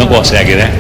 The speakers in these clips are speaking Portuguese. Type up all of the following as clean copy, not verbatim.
não consegue, né?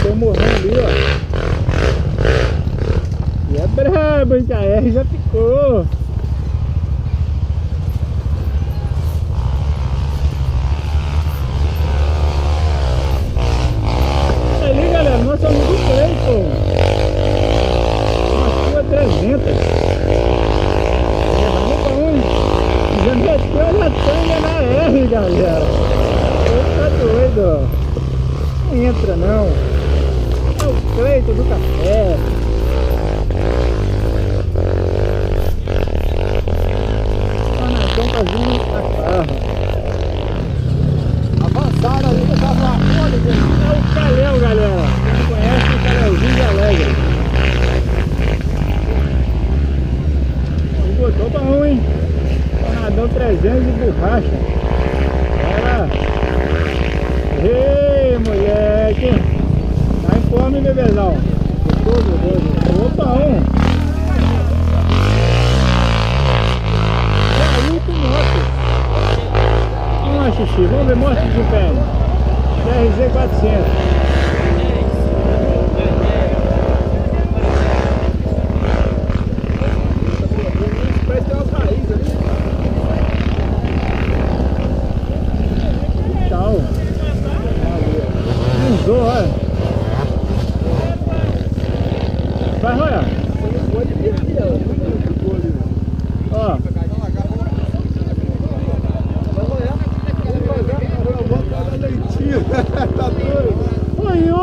Tô morrendo ali, ó. E é brabo, hein? A R já ficou. Ali, galera, nosso amigo Cleiton. Uma sua 300. Já meteu na tanga na R, galera. Tá doido. Não entra não. É o Cleiton do café. Tá na tampazinha da carro. Avançada ali, já tava lá. É o Calhão, galera. Quem não conhece o Calhãozinho de Alegre. Botou bom, hein? Tornadão 300 de borracha. Era. Ei, moleque. Tá em forma, hein, bebezão? Opa, um. É a última moto. Vamos lá, Xixi. Vamos ver moto de pé. CRZ 400. Olha. Vai, olha. Ó. Tá doido. Oi, ô!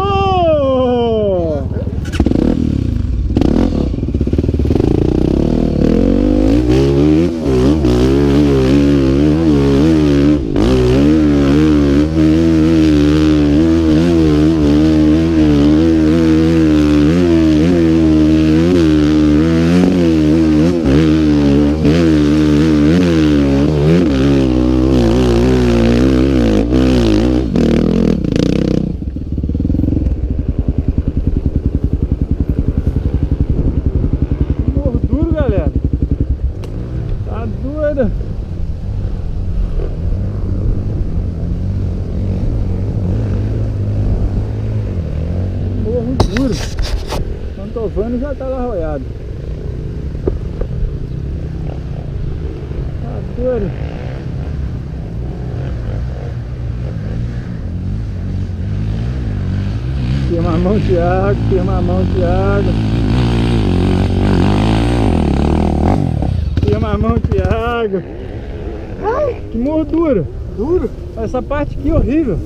Mantovani já tá lá arroiado. motores. Firma a mão, Thiago, firma a mão, Thiago. Firma a mão, Thiago. Ai, que morro duro. Duro? Essa parte aqui é horrível.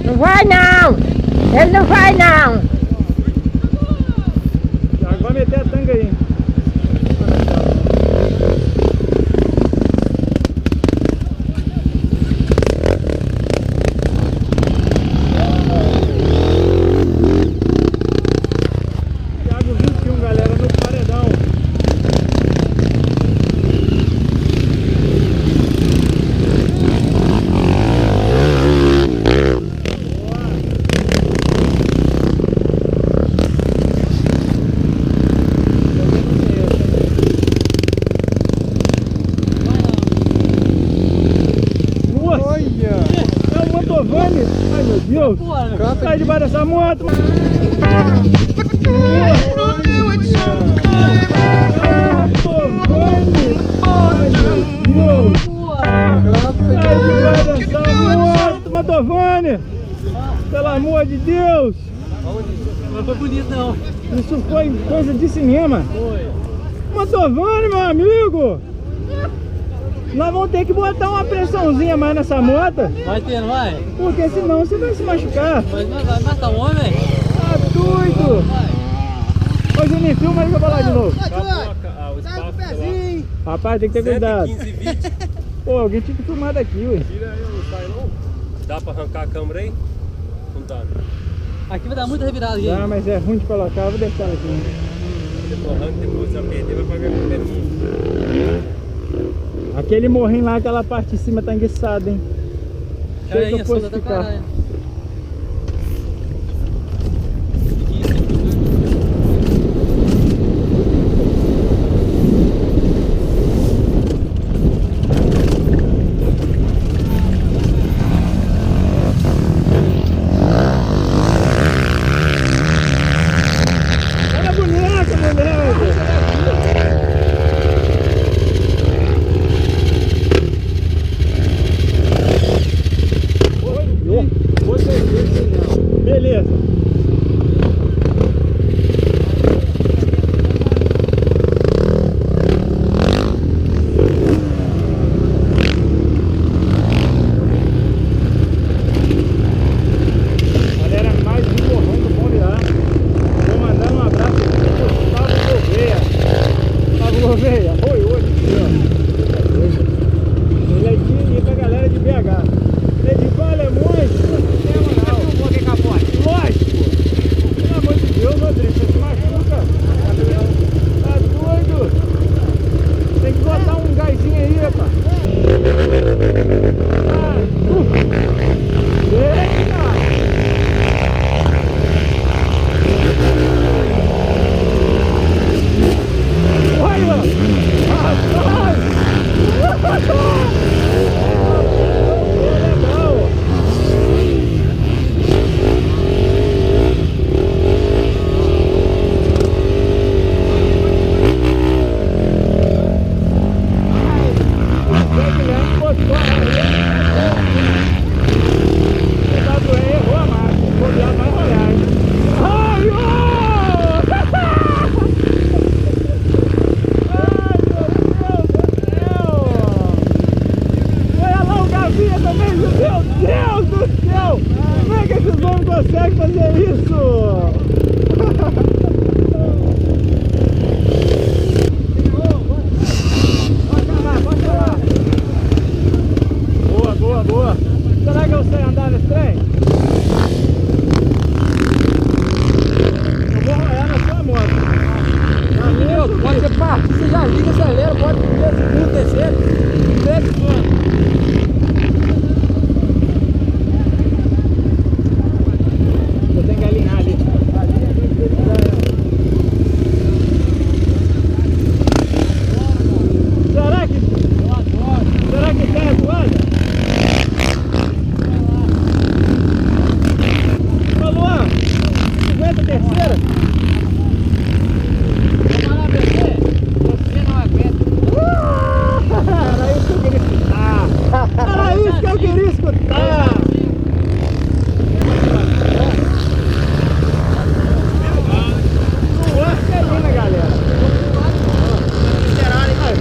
Não vai não! Ele não vai não! Thiago vai meter a tanga aí. Thiago 21, galera, no paredão. Ai meu Deus! Sai debaixo dessa moto! Motovani! Pelo amor de Deus! Não foi bonito não. Isso foi coisa de cinema! Foi. Motovani, meu amigo! Nós vamos ter que botar uma pressãozinha mais nessa moto. Vai ter, não vai? Porque senão você vai se machucar. Mas vai matar um homem? Tá doido! Ô Juninho, filma aí que eu vou lá de novo. Sai com o pezinho. Rapaz, tem que ter cuidado. 15, 20. Pô, alguém tinha que filmar daqui, ué. Tira aí, não sai não? Dá pra arrancar a câmera aí? Não dá. Aqui vai dar muita revirada aqui. Ah, mas é ruim de colocar, eu vou deixar aqui. Depois arranca, depois vai perder, vai pagar com o pezinho. Aquele morrinho lá, aquela parte de cima tá enguiçada, hein? Chega que eu posso ficar. Olha a boneca, moleque! parte, você já liga, acelera, pode primeiro, segundo, terceiro, freio e fora. Eu tenho que alinhar ali. Será que tem a toalha? Ô Luan, aguenta a terceira? Vamos lá, BC. Você não aguenta. Era isso que eu queria escutar. Era isso que eu queria escutar. Luan, que é linda, galera.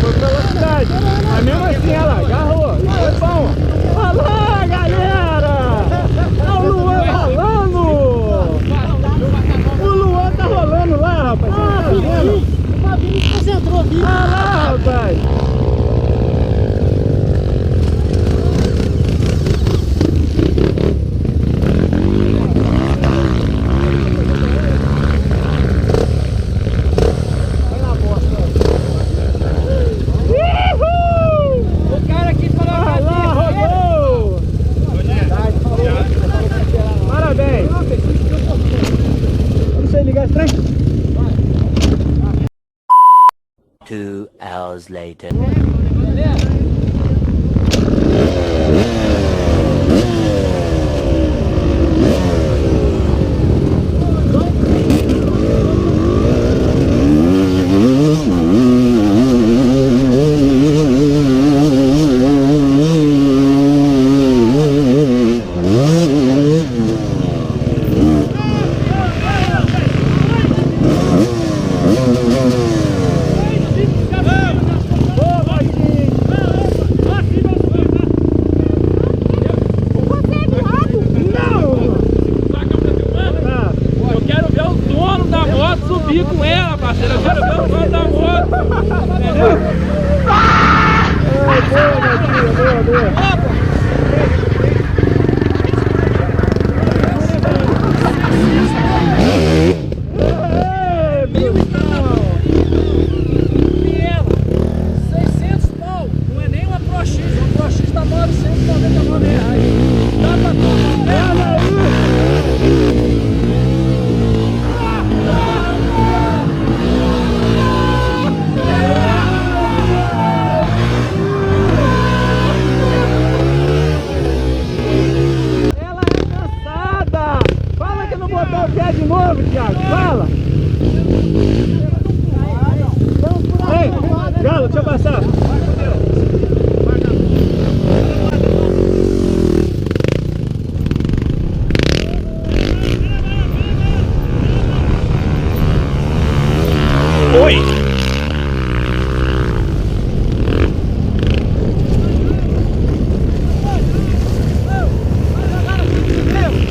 Foi velocidade. Mas mesmo assim, olha lá, agarrou. E foi bom. Olha lá, galera. Olha o Luan rolando. O Luan tá rolando lá, rapaz. Você tá vendo? O Fabinho se concentrou aqui. Olha lá, rapaz. Later. Com ela, parceiro, eu quero ver o dono da moto. Entendeu? Boa, boa. Pinheiro, 600 pau. Não é nem uma Pro X. Uma Pro X tá R$ 999. Dá pra tudo. Olha aí. De novo, Thiago, fala! Ei, Galo, deixa eu passar! Oi!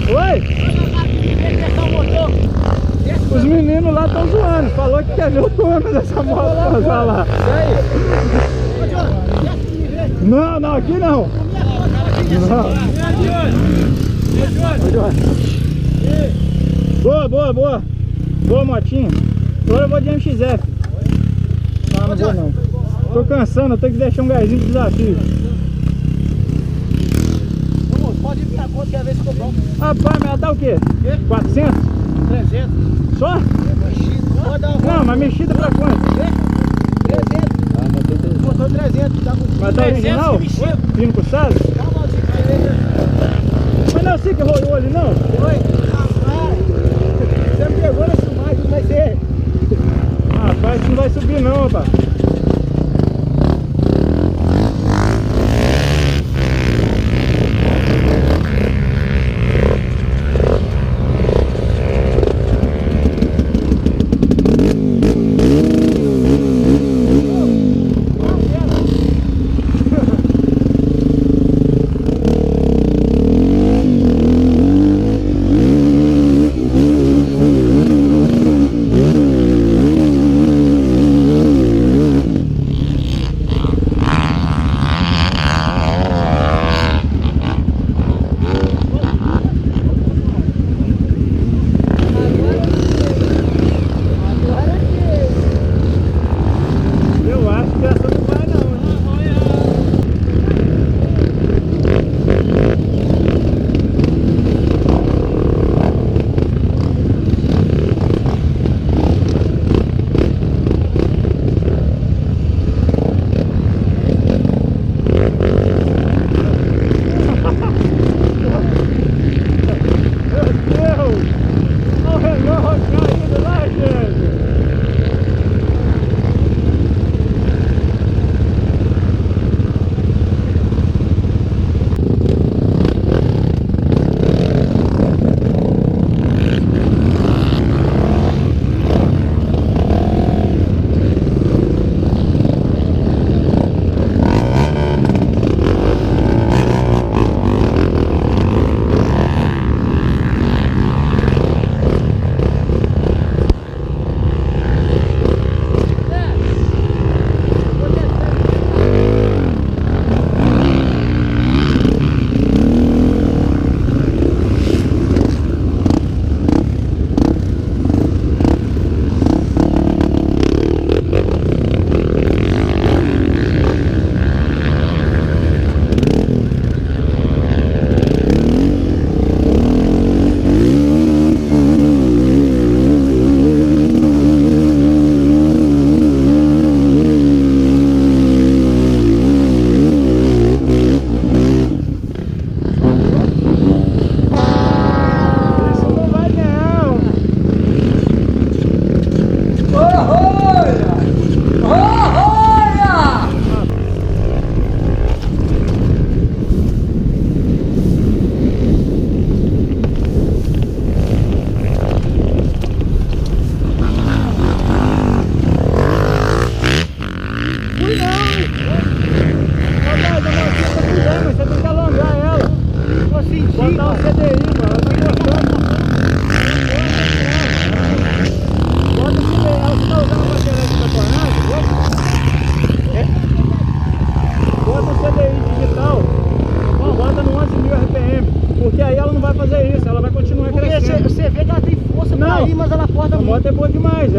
Oi! Os meninos lá estão zoando, falou que quer ver o dono dessa moto passar lá. Não, não, aqui não. Boa, boa, boa. Boa, motinha. Agora eu vou de MXF. Não vou não. Tô cansando, eu tenho que deixar um gásinho de desafio. Pode ir pra conta, quer ver se ficou bom. Rapaz, mas ela dá o quê? 400? 300. Só? Não, mas mexida pra quanto? 300. Botou 300. Mas tá original? Vindo com saldo? Mas não é assim que rolou ali, não? Foi. Você me pegou na filmagem, não vai ser. Rapaz, isso não vai subir não, rapaz.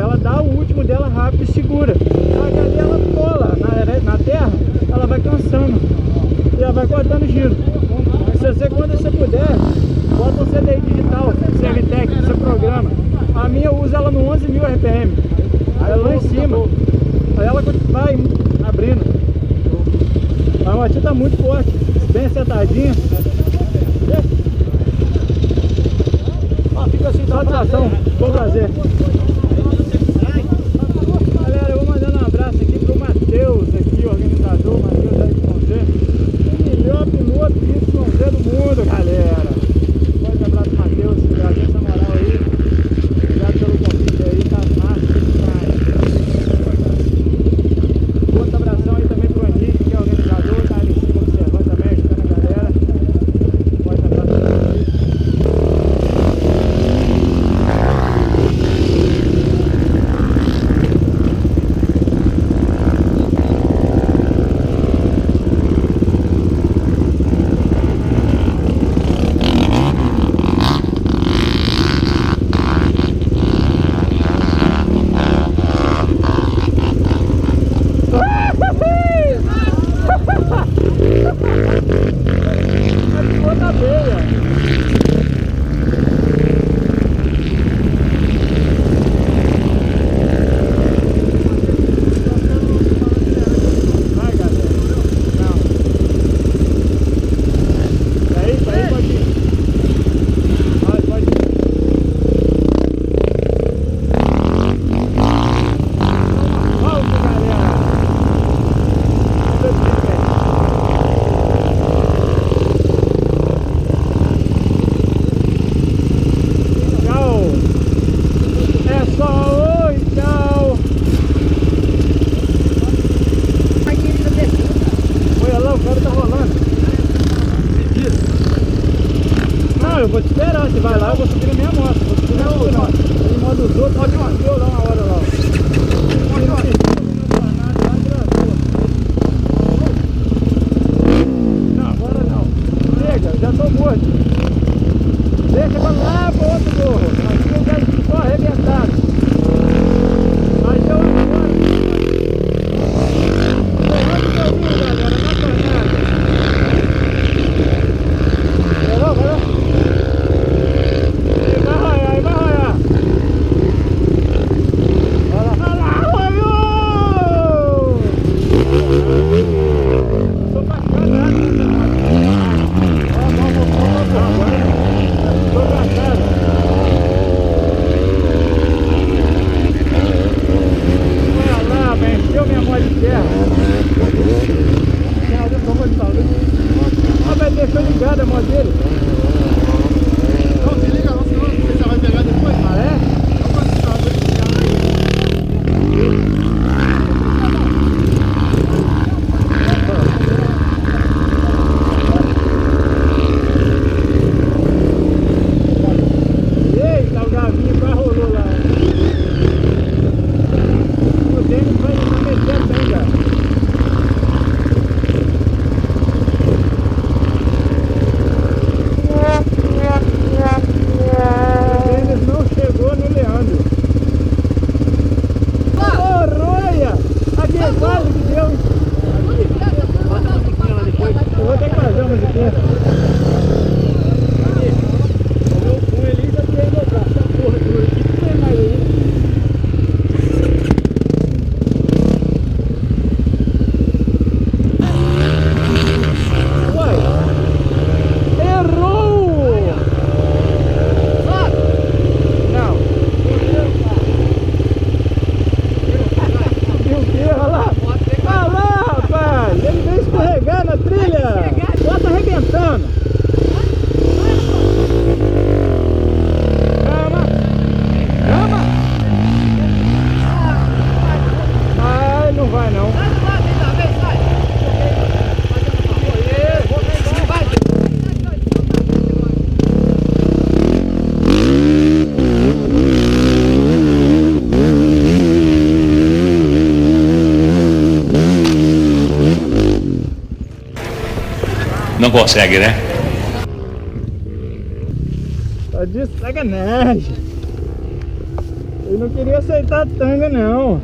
ela dá o último dela rápido e segura. Só que ali ela cola na terra, ela vai cansando e ela vai cortando giro. Se você, quando você puder, bota um CDI digital, CMTech, você programa. A minha eu uso ela no 11.000 RPM. Aí ela lá em cima. Aí ela vai abrindo. A motinha tá muito forte, bem acertadinha. Fica assim, só tração, com prazer. Galera, eu vou mandando um abraço aqui pro Matheus, aqui, organizador, Matheus da YZ. O melhor piloto de YZ do mundo, galera. Forte abraço, Matheus, agradeço essa moral aí. Obrigado pelo convite aí, tá massa demais. Outro abração aí também pro Henrique, que é organizador, tá ali em cima observando também, ajudando a galera. Forte abraço pra vocês. Eu vou te esperar, você vai lá, eu vou subir na minha moto. Vou subir na sua moto. Ele manda os outros, pode mandar lá uma hora lá. Não, agora não. Chega, já tô morto. Deixa pra lá pro outro morro. Aqui eu já estou arrebentado. Mas eu agora. Não consegue, né? Tá de sacanagem. Ele não queria aceitar a tanga, não.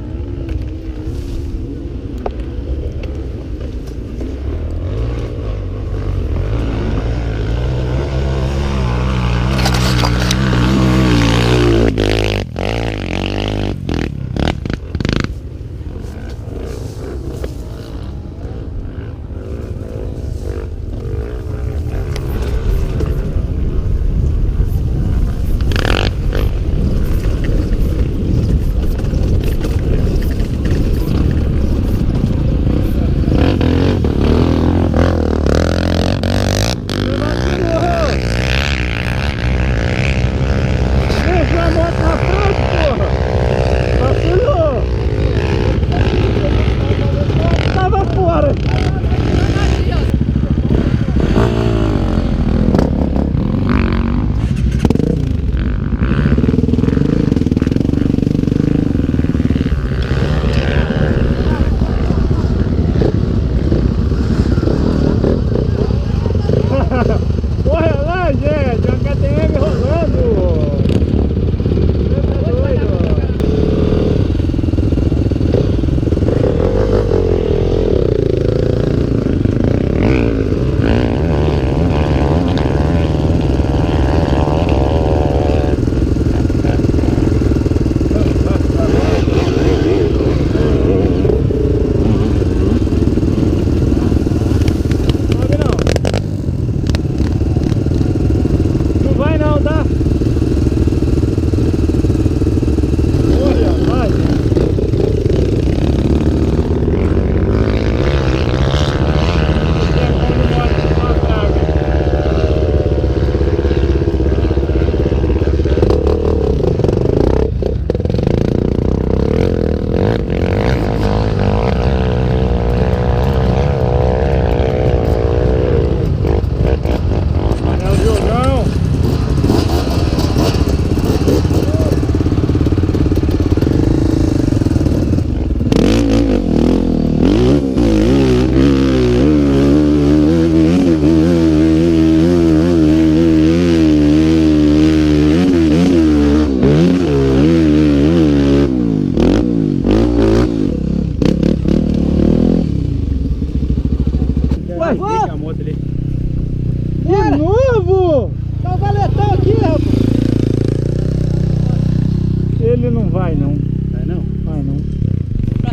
Ele não vai não. Vai não? Vai não.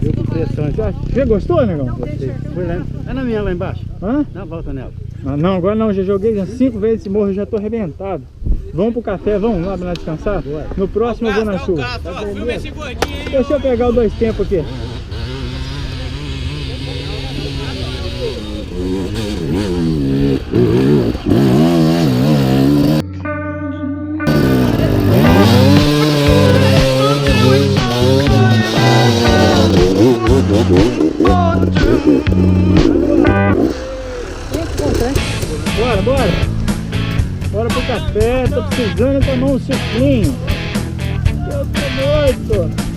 Eu com pressão. Você gostou, negão? Gostei. Foi lá. É na minha lá embaixo. Hã? Dá uma volta nela. Ah, não, agora não, já joguei já 5 vezes esse morro, já tô arrebentado. Vamos pro café, vamos lá pra descansar? No próximo eu vou na chuva. Filma esse gordinho aí. Deixa eu pegar o 2 tempos aqui. Bora, bora. Bora pro café, tô precisando tomar um suquinho. Eu tô doido.